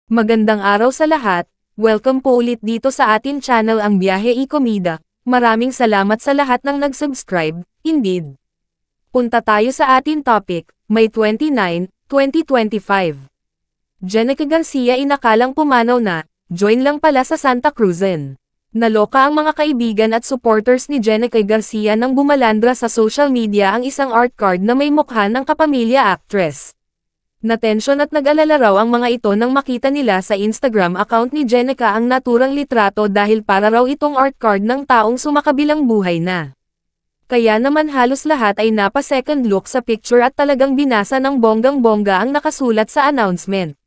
Magandang araw sa lahat, welcome po ulit dito sa atin channel ang Biyahe y Comida. Maraming salamat sa lahat ng nag-subscribe, indeed. Punta tayo sa atin topic, May 29, 2025. Jenica Garcia inakalang pumanaw na, join lang pala sa Santa Cruzan. Naloka ang mga kaibigan at supporters ni Jenica Garcia nang bumalandra sa social media ang isang art card na may mukha ng kapamilya actress. Natensyon at nag-alala raw ang mga ito nang makita nila sa Instagram account ni Jenica ang naturang litrato dahil para raw itong art card ng taong sumakabilang buhay na. Kaya naman halos lahat ay napa-second look sa picture at talagang binasa ng bonggang-bongga ang nakasulat sa announcement.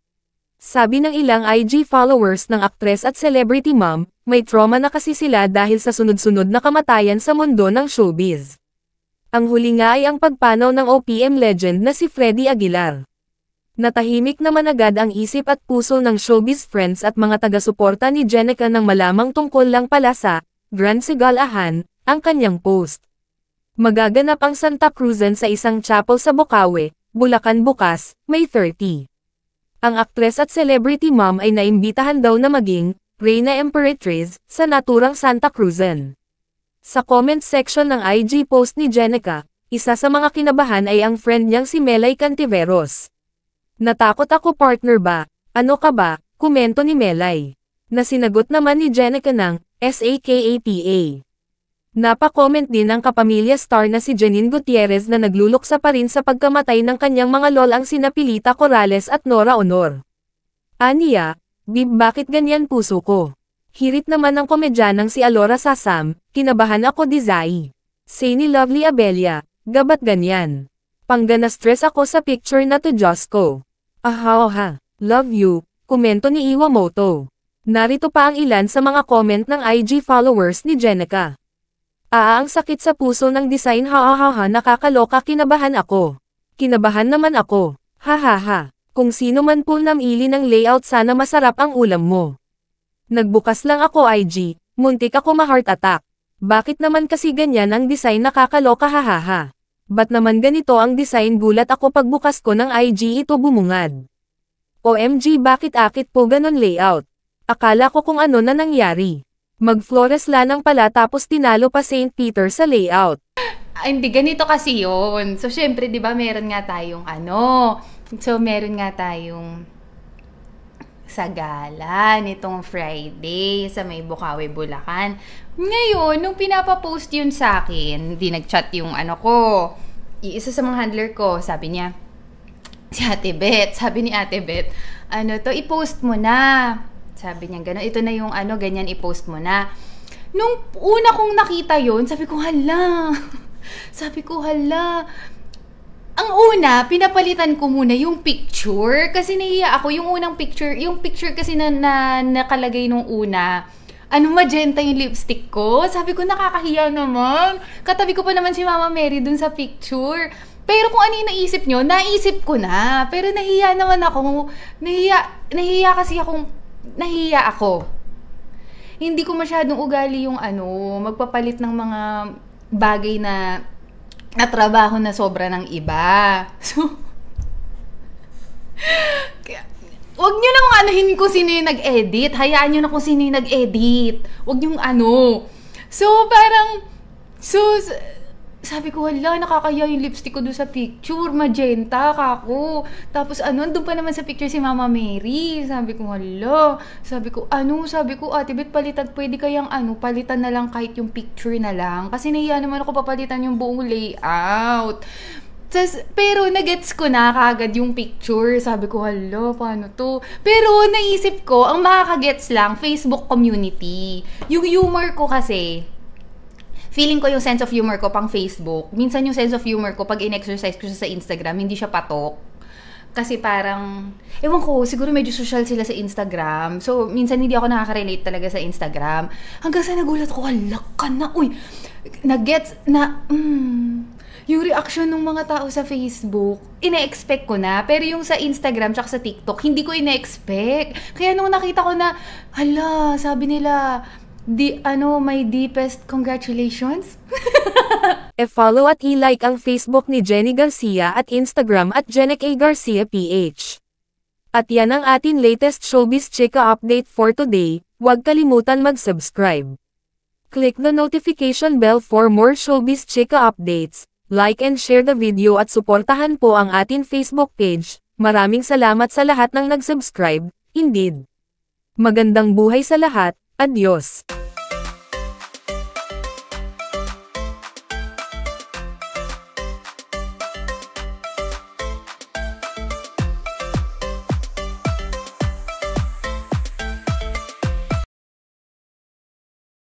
Sabi ng ilang IG followers ng aktres at celebrity mom, may trauma na kasi sila dahil sa sunod-sunod na kamatayan sa mundo ng showbiz. Ang huli nga ay ang pagpanaw ng OPM legend na si Freddy Aguilar. Natahimik naman agad ang isip at puso ng showbiz friends at mga taga-suporta ni Jenica nang malamang tungkol lang pala sa Grand Sigalahan, ang kanyang post. Magaganap ang Santa Cruzan sa isang chapel sa Bocaue, Bulacan bukas, May 30. Ang aktres at celebrity mom ay naimbitahan daw na maging Reyna Emperatriz sa naturang Santa Cruzan. Sa comment section ng IG post ni Jenica, isa sa mga kinabahan ay ang friend niyang si Melay Cantiveros. Natakot ako partner ba? Ano ka ba? Komento ni Melay. Na sinagot naman ni Jenica ng SAKAPA. Napa-comment din ang kapamilya star na si Janine Gutierrez na nagluluksa pa rin sa pagkamatay ng kanyang mga lolang sina Pilita Corrales at Nora Honor. Aniya, Bib bakit ganyan puso ko? Hirit naman ng komedyanang si Alora Sasam, kinabahan ako di Zai. Say ni Lovely Abelia, gabat ganyan. Pangga na-stress ako sa picture na to Diyos ko. Aha, love you, komento ni Iwamoto. Narito pa ang ilan sa mga comment ng IG followers ni Jenica. Ang sakit sa puso ng design nakakaloka kinabahan ako. Kinabahan naman ako, hahaha. Kung sino man po namili ng layout sana masarap ang ulam mo. Nagbukas lang ako IG, muntik ako ma-heart attack. Bakit naman kasi ganyan ang design nakakaloka hahaha. Ba't naman ganito ang design gulat ako pagbukas ko ng IG ito bumungad. OMG bakit akit po ganon layout? Akala ko kung ano na nangyari. Mag-Flores Lanang pala tapos tinalo pa St. Peter sa layout. Hindi ganito kasi yun. So syempre 'di ba meron nga tayong meron nga tayong sa gala nitong Friday sa may Bocaue, Bulacan. Ngayon, nung pinapapost yun sa akin, di nag-chat yung isa sa mga handler ko, sabi niya, sabi ni Ate Bet, i-post mo na. Sabi niya, gano'n, ito na yung ganyan, i-post mo na. Nung una kong nakita yun, sabi ko, hala. Ang una, pinapalitan ko muna yung picture kasi nahiya ako yung picture kasi na nakalagay nung una. Magenta yung lipstick ko. Sabi ko, nakakahiya naman. Katabi ko pa naman si Mama Mary dun sa picture. Pero kung ano yung naisip nyo, naisip ko na. Pero nahiya naman ako. Nahiya ako. Hindi ko masyadong ugali yung magpapalit ng mga bagay na trabaho na sobra ng iba. So, wag nyo nang anuhin kung sino yung nag-edit. Hayaan nyo na kung sino yung nag-edit. Wag nyo So, sabi ko, hala, nakakaya yung lipstick ko doon sa picture. Magenta, kako. Tapos doon pa naman sa picture si Mama Mary. Sabi ko, hala. Sabi ko, Ate Bet, pwede kayang palitan na lang kahit yung picture na lang. Kasi nahiya naman ako papalitan yung buong layout. Pero nagets ko na kagad yung picture. Sabi ko, hala, paano to? Pero naisip ko, ang makakagets lang, Facebook community. Yung humor ko kasi, feeling ko yung sense of humor ko pang Facebook. Minsan yung sense of humor ko, pag in-exercise ko siya sa Instagram, hindi siya patok. Kasi parang, ewan ko, siguro medyo social sila sa Instagram. So, minsan hindi ako nakaka-relate talaga sa Instagram. Hanggang sa nagulat ko, hala ka na, nag-gets na, yung reaction ng mga tao sa Facebook, ina-expect ko na. Pero yung sa Instagram tsaka sa TikTok, hindi ko ina-expect. Kaya nung nakita ko na, hala, sabi nila, my deepest congratulations. E-follow at i-like ang Facebook ni Jenny Garcia at Instagram at Jenica Garcia PH. At yan ang atin latest showbiz chika update for today, huwag kalimutan mag-subscribe. Click the notification bell for more showbiz chika updates, like and share the video at suportahan po ang atin Facebook page. Maraming salamat sa lahat ng nag-subscribe, indeed. Magandang buhay sa lahat, adios!